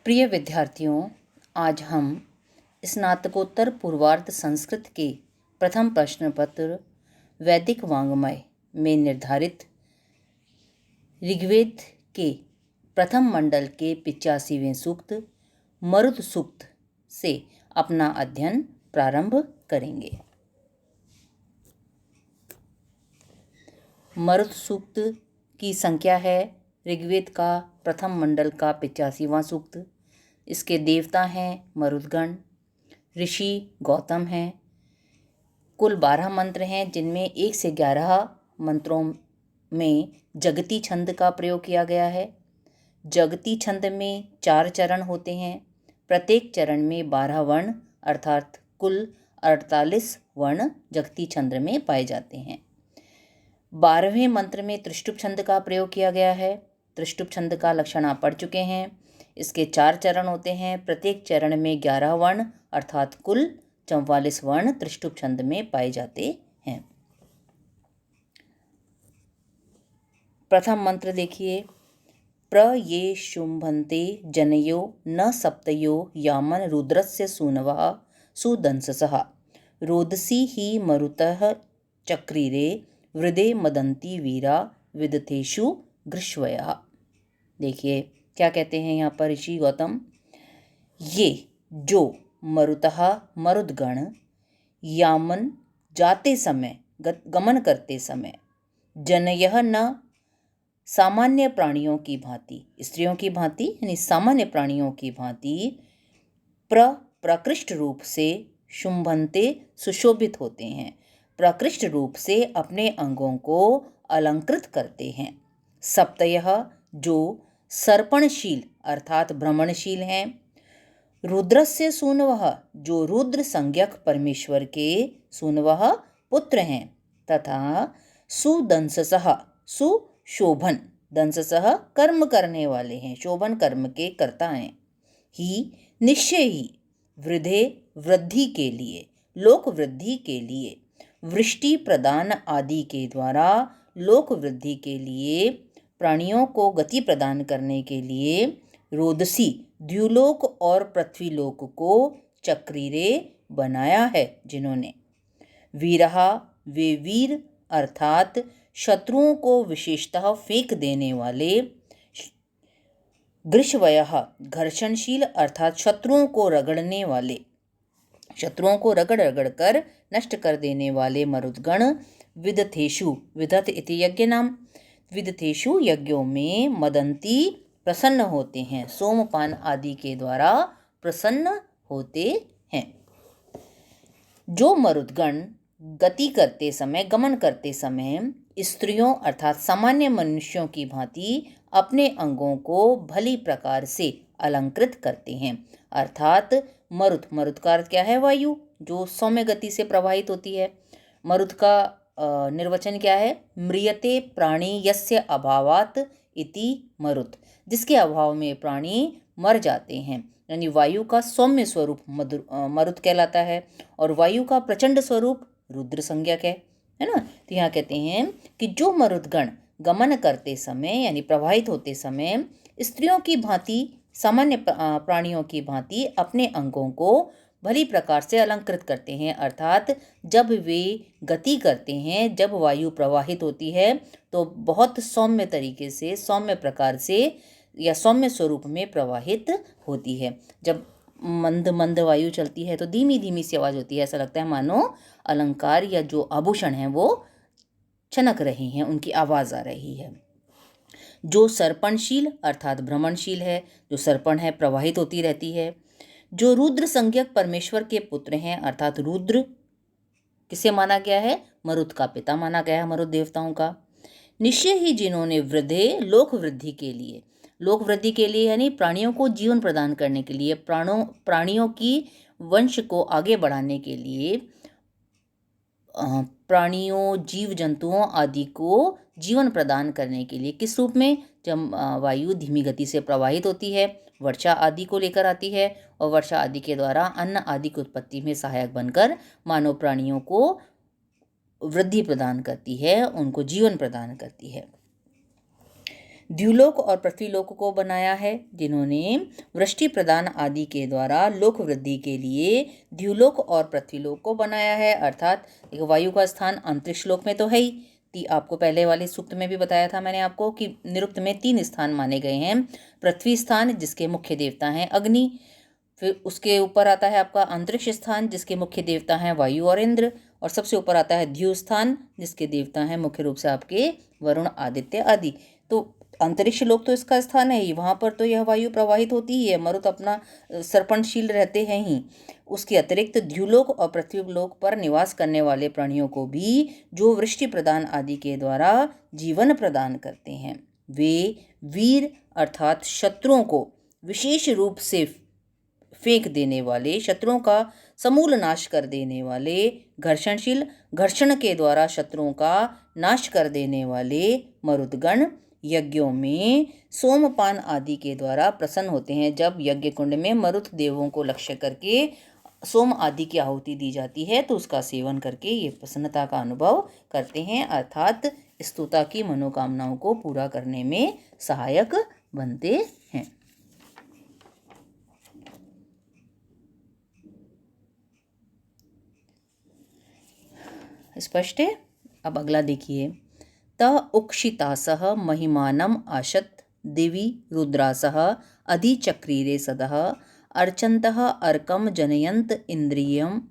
प्रिय विद्यार्थियों, आज हम स्नातकोत्तर पूर्वार्ध संस्कृत के प्रथम प्रश्न पत्र वैदिक वाङ्मय में निर्धारित ऋग्वेद के प्रथम मंडल के 85वें सूक्त मरुत सूक्त से अपना अध्ययन प्रारंभ करेंगे। मरुत सूक्त की संख्या है ऋग्वेद का प्रथम मंडल का 85वां सूक्त। इसके देवता हैं मरुदगण, ऋषि गौतम हैं। कुल 12 मंत्र हैं, जिनमें 1 से 11 मंत्रों में जगती छंद का प्रयोग किया गया है। जगती छंद में 4 चरण होते हैं। प्रत्येक चरण में 12 वर्ण अर्थात कुल 48 वर्ण जगती छंद में पाए जाते हैं। 12वें मंत्र में त्रिष्टुप छंद का प्रयोग किया गया है। त्रिष्टुप छंद का लक्षण आप पढ़ चुके हैं। इसके 4 चरण होते हैं। प्रत्येक चरण में 11 वर्ण अर्थात कुल 44 वर्ण त्रिष्टुप छंद में पाए जाते हैं। प्रथम मंत्र देखिए। प्र ये शुंभन्ते जनयो न सप्तयो यामन रुद्रस्य सूनवः सुदंससः रोदसी ही मरुतः चक्रिरे वृदे मदन्ति वीरा विदथेषु गृष्वयः। देखिए क्या कहते हैं यहाँ पर ऋषि गौतम। ये जो मरुतः मरुदगण यामन जाते समय गमन करते समय जनयः न सामान्य प्राणियों की भांति स्त्रियों की भांति यानी सामान्य प्राणियों की भांति प्रकृष्ट रूप से शुंभन्ते सुशोभित होते हैं, प्रकृष्ट रूप से अपने अंगों को अलंकृत करते हैं। सप्तयः जो सर्पणशील अर्थात भ्रमणशील हैं। रुद्रस्य सूनवः जो रुद्र संज्ञक परमेश्वर के सूनवः पुत्र हैं। तथा सुदंससः सुशोभन दंससः कर्म करने वाले हैं, शोभन कर्म के कर्ता हैं। ही निश्चय ही वृद्धे वृद्धि के लिए लोक वृद्धि के लिए वृष्टि प्रदान आदि के द्वारा लोक वृद्धि के लिए प्राणियों को गति प्रदान करने के लिए रोदसी द्युलोक और पृथ्वीलोक को चक्रीरे बनाया है जिन्होंने। वीरहा वे वीर अर्थात शत्रुओं को विशेषतः फेंक देने वाले। गृष्वयः घर्षणशील अर्थात शत्रुओं को रगड़ने वाले, शत्रुओं को रगड़ रगड़ कर नष्ट कर देने वाले मरुदगण। विदथेषु विदथ इति यज्ञ नाम, विदथेषु यज्ञों में मदंती प्रसन्न होते हैं, सोमपान आदि के द्वारा प्रसन्न होते हैं। जो मरुदगण गति करते समय गमन करते समय स्त्रियों अर्थात सामान्य मनुष्यों की भांति अपने अंगों को भली प्रकार से अलंकृत करते हैं। अर्थात मरुत का अर्थ क्या है? वायु, जो सौम्य गति से प्रवाहित होती है। मरुत का निर्वचन क्या है? म्रियते प्राणी यस्य अभावात इति मरुत, जिसके अभाव में प्राणी मर जाते हैं। यानी वायु का सौम्य स्वरूप मरुत कहलाता है और वायु का प्रचंड स्वरूप रुद्र संज्ञक है ना। तो यहाँ कहते हैं कि जो मरुदगण गमन करते समय यानी प्रवाहित होते समय स्त्रियों की भांति सामान्य प्राणियों की भांति अपने अंगों को भली प्रकार से अलंकृत करते हैं। अर्थात जब वे गति करते हैं, जब वायु प्रवाहित होती है तो बहुत सौम्य तरीके से, सौम्य प्रकार से या सौम्य स्वरूप में प्रवाहित होती है। जब मंद मंद वायु चलती है तो धीमी धीमी सी आवाज़ होती है। ऐसा लगता है मानो अलंकार या जो आभूषण हैं वो छनक रहे हैं, उनकी आवाज़ आ रही है। जो सर्पणशील अर्थात भ्रमणशील है, जो सर्पण है प्रवाहित होती रहती है। जो रुद्र संज्ञक परमेश्वर के पुत्र हैं अर्थात रुद्र किसे माना गया है? मरुत का पिता माना गया है, मरुत देवताओं का। निश्चय ही जिन्होंने वृद्धे लोक वृद्धि के लिए, लोक वृद्धि के लिए यानी प्राणियों को जीवन प्रदान करने के लिए, प्राणियों की वंश को आगे बढ़ाने के लिए, प्राणियों जीव जंतुओं आदि को जीवन प्रदान करने के लिए किस रूप में? जब वायु धीमी गति से प्रवाहित होती है, वर्षा आदि को लेकर आती है और वर्षा आदि के द्वारा अन्न आदि की उत्पत्ति में सहायक बनकर मानव प्राणियों को वृद्धि प्रदान करती है, उनको जीवन प्रदान करती है। द्युलोक और पृथ्वीलोक को बनाया है, जिन्होंने वृष्टि प्रदान आदि के द्वारा लोक वृद्धि के लिए द्युलोक और पृथ्वीलोक को बनाया है। अर्थात वायु का स्थान अंतरिक्ष लोक में तो है ही, आपको पहले वाले सूक्त में भी बताया था मैंने आपको कि निरुक्त में 3 स्थान माने गए हैं। पृथ्वी स्थान जिसके मुख्य देवता हैं अग्नि, फिर उसके ऊपर आता है आपका अंतरिक्ष स्थान जिसके मुख्य देवता हैं वायु और इंद्र, और सबसे ऊपर आता है द्यु स्थान जिसके देवता हैं मुख्य रूप से आपके वरुण, आदित्य आदि। तो अंतरिक्ष लोक तो इसका स्थान है ही, वहाँ पर तो यह वायु प्रवाहित होती ही है, मरुत अपना सर्पणशील रहते हैं ही। उसके अतिरिक्त द्युलोक और पृथ्वीलोक पर निवास करने वाले प्राणियों को भी जो वृष्टि प्रदान आदि के द्वारा जीवन प्रदान करते हैं, वे वीर अर्थात शत्रुओं को विशेष रूप से फेंक देने वाले, शत्रुओं का समूल नाश कर देने वाले, घर्षणशील, घर्षण के द्वारा शत्रुओं का नाश कर देने वाले मरुदगण यज्ञों में सोमपान आदि के द्वारा प्रसन्न होते हैं। जब यज्ञ कुंड में मरुत देवों को लक्ष्य करके सोम आदि की आहुति दी जाती है तो उसका सेवन करके ये प्रसन्नता का अनुभव करते हैं, अर्थात स्तुता की मनोकामनाओं को पूरा करने में सहायक बनते हैं। स्पष्ट है। अब अगला देखिए, त उक्षितासः महिमानम आशत दिवि रुद्रासः अधिचक्रीरे सदः अर्चन्तः अर्कम जनयन्त इंद्रियम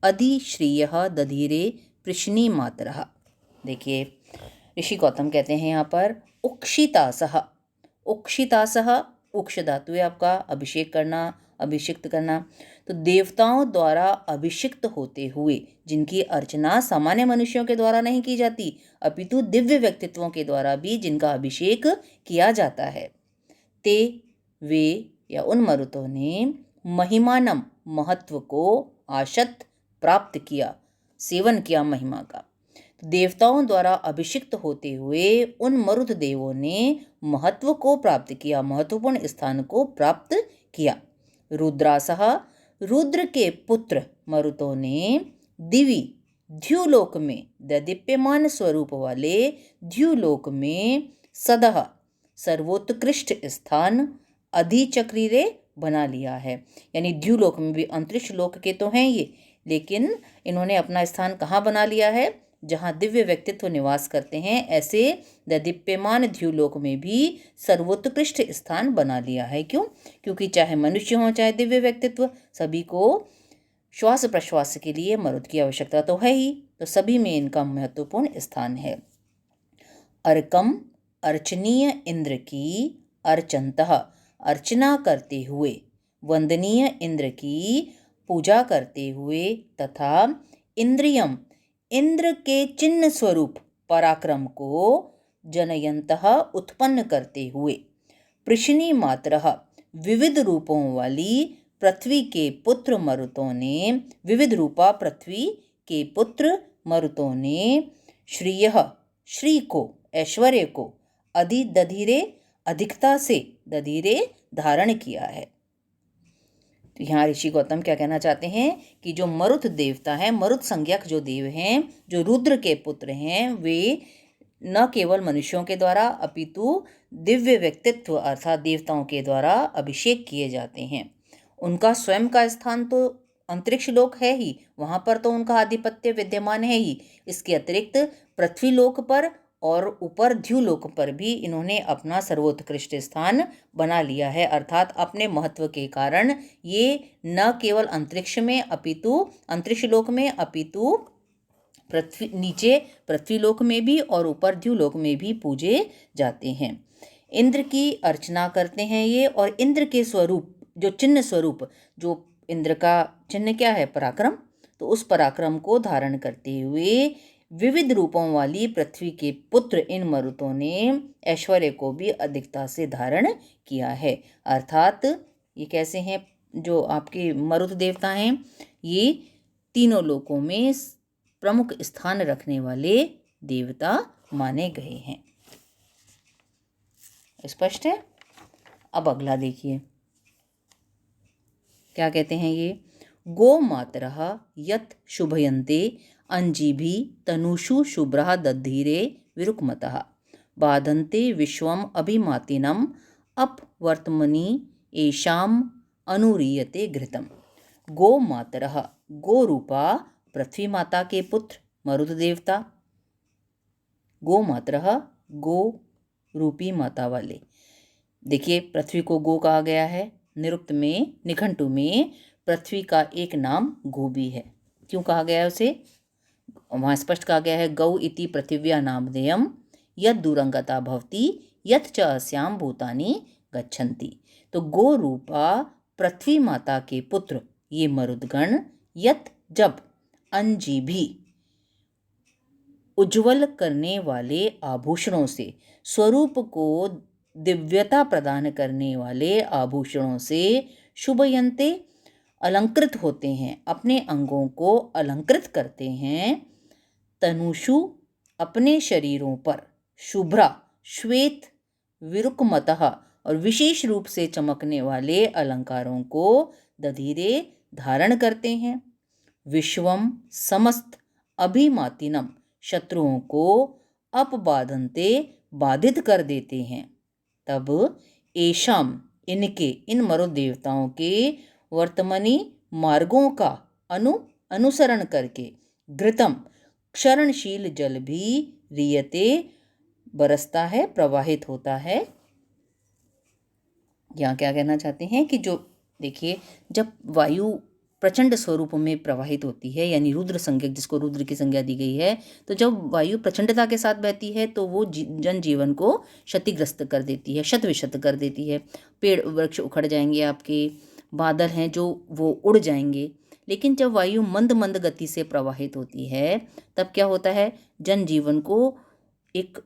अधिश्रियः दधीरे पृश्नी मातरः। देखिए ऋषि गौतम कहते हैं यहाँ पर उक्षितासः, उक्षितासः उक्ष धातु है आपका अभिषेक करना, अभिषिक्त करना। तो देवताओं द्वारा अभिषिक्त होते हुए जिनकी अर्चना सामान्य मनुष्यों के द्वारा नहीं की जाती अपितु दिव्य व्यक्तित्वों के द्वारा भी जिनका अभिषेक किया जाता है, ते वे या उन मरुतों ने महिमानम महत्व को आशत प्राप्त किया, सेवन किया महिमा का। देवताओं द्वारा अभिषिक्त होते हुए उन मरुत देवों ने महत्व को प्राप्त किया, महत्वपूर्ण स्थान को प्राप्त किया। रुद्रासः रुद्र के पुत्र मरुतों ने दिवि द्युलोक में, दैदीप्यमान स्वरूप वाले द्युलोक में सदः सर्वोत्कृष्ट स्थान अधिचक्रीरे बना लिया है। यानी द्युलोक में भी, अंतरिक्ष लोक के तो हैं ये, लेकिन इन्होंने अपना स्थान कहाँ बना लिया है, जहाँ दिव्य व्यक्तित्व निवास करते हैं, ऐसे दैदीप्यमान द्युलोक में भी सर्वोत्कृष्ट स्थान बना लिया है। क्यों? क्योंकि चाहे मनुष्य हो चाहे दिव्य व्यक्तित्व, सभी को श्वास प्रश्वास के लिए मरुत की आवश्यकता तो है ही, तो सभी में इनका महत्वपूर्ण स्थान है। अर्कम अर्चनीय इंद्र की अर्चन्तः अर्चना करते हुए, वंदनीय इंद्र की पूजा करते हुए, तथा इंद्रियम इंद्र के चिन्ह स्वरूप पराक्रम को जनयन्तः उत्पन्न करते हुए, पृश्नी मातरः विविध रूपों वाली पृथ्वी के पुत्र मरुतों ने, विविध रूपा पृथ्वी के पुत्र मरुतों ने श्रीयः श्री को, ऐश्वर्य को, अधि दधीरे अधिकता से, दधीरे धारण किया है। तो यहाँ ऋषि गौतम क्या कहना चाहते हैं कि जो मरुत देवता हैं, मरुत संज्ञक जो देव हैं, जो रुद्र के पुत्र हैं, वे न केवल मनुष्यों के द्वारा अपितु दिव्य व्यक्तित्व अर्थात देवताओं के द्वारा अभिषेक किए जाते हैं। उनका स्वयं का स्थान तो अंतरिक्ष लोक है ही, वहाँ पर तो उनका आधिपत्य विद्यमान है ही। इसके अतिरिक्त पृथ्वी लोक पर और ऊपर द्युलोक पर भी इन्होंने अपना सर्वोत्कृष्ट स्थान बना लिया है, अर्थात अपने महत्व के कारण ये न केवल अंतरिक्ष में अपितु अंतरिक्ष लोक में अपितु पृथ्वी नीचे पृथ्वीलोक में भी और ऊपर द्युलोक में भी पूजे जाते हैं। इंद्र की अर्चना करते हैं ये, और इंद्र के स्वरूप जो चिन्ह स्वरूप, जो इंद्र का चिन्ह क्या है, पराक्रम, तो उस पराक्रम को धारण करते हुए विविध रूपों वाली पृथ्वी के पुत्र इन मरुतों ने ऐश्वर्य को भी अधिकता से धारण किया है। अर्थात ये कैसे हैं, जो आपके मरुत देवता हैं, ये तीनों लोकों में प्रमुख स्थान रखने वाले देवता माने गए हैं। स्पष्ट है। अब अगला देखिए क्या कहते हैं ये, गो मातरः यत् शुभयन्ते अंजीभि तनुषु शुभ्रः दधीरे विरुक्मतः बाधन्ते विश्वम अभिमातिनम अपवर्तमनि एषाम अनुरीयते घृतम। गो मातरः, गो रूपा पृथ्वी माता के पुत्र मरुत देवता। गो मातरः, गो रूपी माता वाले। देखिए पृथ्वी को गो कहा गया है, निरुक्त में निघंटु में पृथ्वी का एक नाम गो भी है। क्यों कहा गया है उसे? वहाँ स्पष्ट कहा गया है गौ इति पृथिव्या नामधेयम यद दूरंगता भवति यत च अस्याम भूतानि गच्छन्ति। तो गो रूपा पृथ्वी माता के पुत्र ये मरुदगण यत जब अंजीभी उज्ज्वल करने वाले आभूषणों से, स्वरूप को दिव्यता प्रदान करने वाले आभूषणों से शुभयन्ते अलंकृत होते हैं, अपने अंगों को अलंकृत करते हैं। तनुषु अपने शरीरों पर, शुभ्रा श्वेत विरुकमतः और विशेष रूप से चमकने वाले अलंकारों को दधीरे धारण करते हैं। विश्वम समस्त अभिमातिनम शत्रुओं को अपबाधन्ते बाधित कर देते हैं। तब एशाम इनके, इन मरुद देवताओं के वर्तमनी मार्गों का अनुसरण करके घृतम क्षरणशील जल भी रियते बरसता है, प्रवाहित होता है। यहाँ क्या कहना चाहते हैं कि जो देखिए जब वायु प्रचंड स्वरूप में प्रवाहित होती है, यानी रुद्र संज्ञक, जिसको रुद्र की संज्ञा दी गई है, तो जब वायु प्रचंडता के साथ बहती है तो वो जनजीवन को क्षतिग्रस्त कर देती है, शत विशत कर देती है। पेड़ वृक्ष उखड़ जाएंगे, आपके बादल हैं जो वो उड़ जाएंगे। लेकिन जब वायु मंद मंद गति से प्रवाहित होती है तब क्या होता है, जनजीवन को एक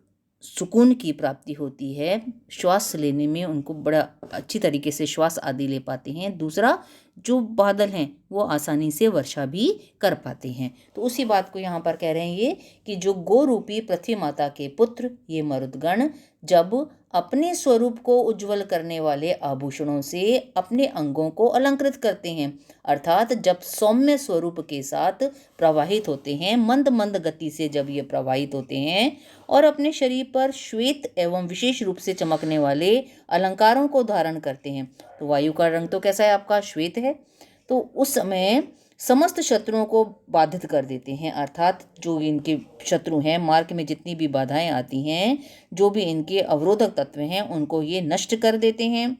सुकून की प्राप्ति होती है, श्वास लेने में उनको बड़ा अच्छी तरीके से श्वास आदि ले पाते हैं। दूसरा, जो बादल हैं वो आसानी से वर्षा भी कर पाते हैं। तो उसी बात को यहाँ पर कह रहे हैं ये कि जो गो रूपी पृथ्वी माता के पुत्र ये मरुदगण जब अपने स्वरूप को उज्ज्वल करने वाले आभूषणों से अपने अंगों को अलंकृत करते हैं, अर्थात जब सौम्य स्वरूप के साथ प्रवाहित होते हैं, मंद मंद गति से जब ये प्रवाहित होते हैं और अपने शरीर पर श्वेत एवं विशेष रूप से चमकने वाले अलंकारों को धारण करते हैं। तो वायु का रंग तो कैसा है आपका? श्वेत है। तो उस समय समस्त शत्रुओं को बाधित कर देते हैं, अर्थात जो इनके शत्रु हैं, मार्ग में जितनी भी बाधाएं आती हैं, जो भी इनके अवरोधक तत्व हैं, उनको ये नष्ट कर देते हैं।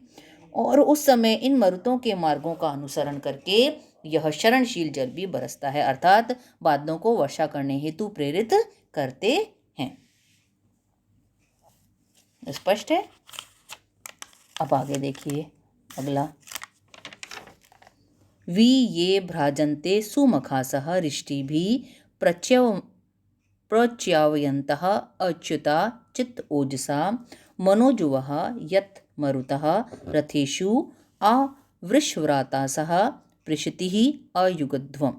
और उस समय इन मरुतों के मार्गों का अनुसरण करके यह शरणशील जल भी बरसता है, अर्थात बादलों को वर्षा करने हेतु प्रेरित करते हैं। स्पष्ट है? अब आगे देखिए अगला। वी ये भ्राजन्ते सुमखासः रिष्टिभिः प्रच्यावयन्तः अच्युता चित्त ओजसा मनोजुवः यत् मरुतः रथेषु आवृषव्रातासः पृषतिः अयुगध्वम्।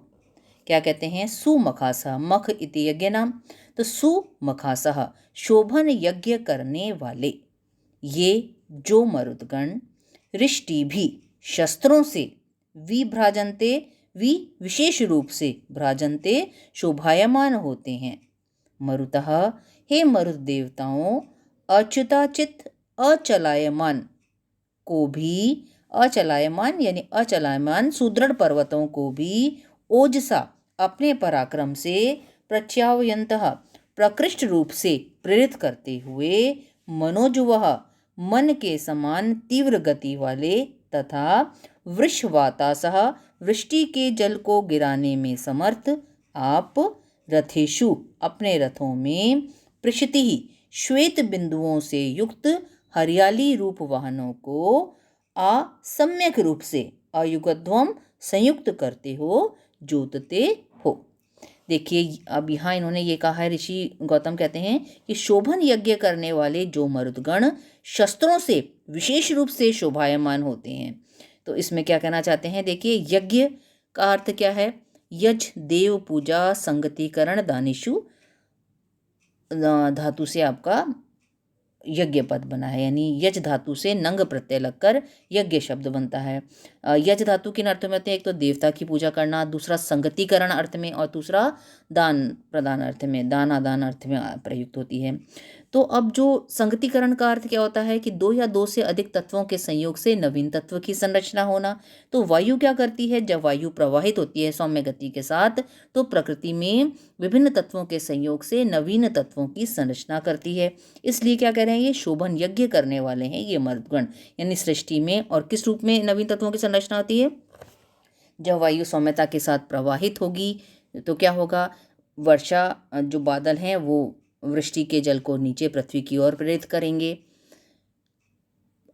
क्या कहते हैं? सुमखासः, मख इति यज्ञ नाम। तो सुमखासः शोभन यज्ञ करने वाले ये जो मरुदगण रिष्टि भी शस्त्रों से विभ्राजन्ते, वि विशेष रूप से भ्राजन्ते शोभायमान होते हैं। मरुतः, हे मरुद देवताओं, अच्युताचित अचलायमान को भी, अचलायमान यानी अचलायमान सुदृढ़ पर्वतों को भी ओजसा अपने पराक्रम से प्रच्यावयन्तः प्रकृष्ट रूप से प्रेरित करते हुए मनोजुवः मन के समान तीव्र गति वाले तथा वृषवातासः वृष्टि के जल को गिराने में समर्थ आप रथेषु अपने रथों में पृषति श्वेत बिंदुओं से युक्त हरियाली रूप वाहनों को सम्यक रूप से अयुगध्वम संयुक्त करते हो, जोतते हो। देखिए अब यहाँ इन्होंने ये कहा है, ऋषि गौतम कहते हैं कि शोभन यज्ञ करने वाले जो मरुदगण शस्त्रों से विशेष रूप से शोभायमान होते हैं। तो इसमें क्या कहना चाहते हैं? देखिए यज्ञ का अर्थ क्या है? यज देव पूजा संगतिकरण दानिशु धातु से आपका यज्ञ पद बना है, यानी यज धातु से नंग प्रत्यय लगकर यज्ञ शब्द बनता है। यज धातु किन अर्थों में आते हैं? एक तो देवता की पूजा करना, दूसरा संगतिकरण अर्थ में, और दूसरा दान प्रदान अर्थ में, दान आदान अर्थ में प्रयुक्त होती है। तो अब जो संगतिकरण का अर्थ क्या होता है कि दो या दो से अधिक तत्वों के संयोग से नवीन तत्व की संरचना होना। तो वायु क्या करती है, जब वायु प्रवाहित होती है सौम्य गति के साथ तो प्रकृति में विभिन्न तत्वों के संयोग से नवीन तत्वों की संरचना करती है। इसलिए क्या कह रहे हैं, ये शोभन यज्ञ करने वाले हैं ये मरुदगण, यानी सृष्टि में। और किस रूप में नवीन तत्वों की संरचना होती है, जब वायु सौम्यता के साथ प्रवाहित होगी तो क्या होगा, वर्षा जो बादल हैं वो वृष्टि के जल को नीचे पृथ्वी की ओर प्रेरित करेंगे।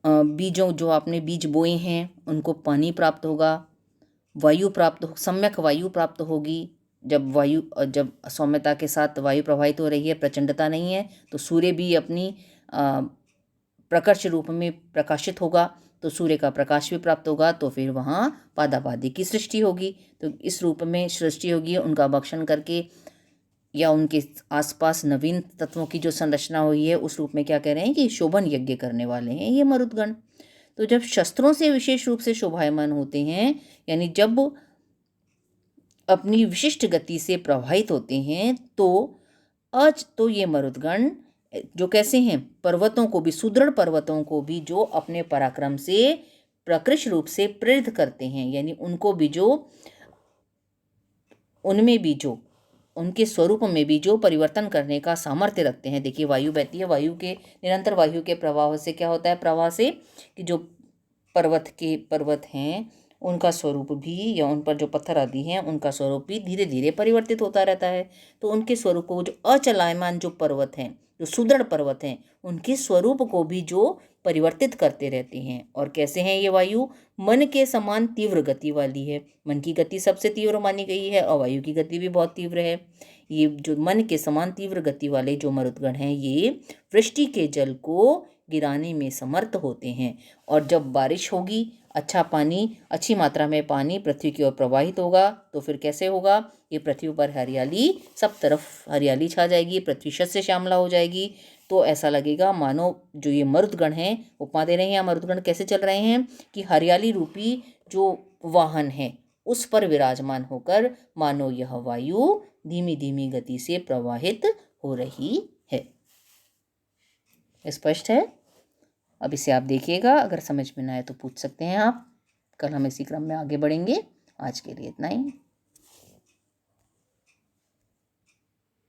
बीजों जो आपने बीज बोए हैं उनको पानी प्राप्त होगा, वायु प्राप्त हो, सम्यक वायु प्राप्त होगी। जब सौम्यता के साथ वायु प्रवाहित हो रही है, प्रचंडता नहीं है, तो सूर्य भी अपनी प्रकर्ष रूप में प्रकाशित होगा, तो सूर्य का प्रकाश भी प्राप्त होगा, तो फिर वहाँ पादापादी की सृष्टि होगी। तो इस रूप में सृष्टि होगी, उनका भक्षण करके या उनके आसपास नवीन तत्वों की जो संरचना हुई है उस रूप में क्या कह रहे हैं कि शोभन यज्ञ करने वाले हैं ये मरुदगण। तो जब शस्त्रों से विशेष रूप से शोभायमान होते हैं, यानी जब अपनी विशिष्ट गति से प्रवाहित होते हैं, तो ये मरुदगण जो कैसे हैं, पर्वतों को भी, सुदृढ़ पर्वतों को भी जो अपने पराक्रम से प्रकृष्ट रूप से प्रेरित करते हैं, यानी उनमें भी जो उनके स्वरूप में भी जो परिवर्तन करने का सामर्थ्य रखते हैं। देखिए वायु बहती है, निरंतर वायु के प्रवाह से क्या होता है, प्रवाह से कि जो पर्वत हैं उनका स्वरूप भी, या उन पर जो पत्थर आदि हैं उनका स्वरूप भी धीरे धीरे परिवर्तित होता रहता है। तो उनके स्वरूप को, जो अचलायमान जो पर्वत हैं, जो सुदृढ़ पर्वत हैं, उनके स्वरूप को भी जो परिवर्तित करते रहते हैं। और कैसे हैं ये वायु, मन के समान तीव्र गति वाली है। मन की गति सबसे तीव्र मानी गई है और वायु की गति भी बहुत तीव्र है। ये जो मन के समान तीव्र गति वाले जो मरुदगण हैं, ये वृष्टि के जल को गिराने में समर्थ होते हैं। और जब बारिश होगी, अच्छी मात्रा में पानी पृथ्वी की ओर प्रवाहित होगा, तो फिर कैसे होगा, ये पृथ्वी पर हरियाली, सब तरफ हरियाली छा जाएगी, पृथ्वी शस्य श्यामला हो जाएगी। तो ऐसा लगेगा मानो जो ये मरुदगण हैं, उपमा दे रहे हैं, मरुदगण कैसे चल रहे हैं कि हरियाली रूपी जो वाहन है उस पर विराजमान होकर मानो यह वायु धीमी धीमी गति से प्रवाहित हो रही है। स्पष्ट है? अब इसे आप देखिएगा, अगर समझ में ना आए तो पूछ सकते हैं आप। कल हम इसी क्रम में आगे बढ़ेंगे। आज के लिए इतना ही।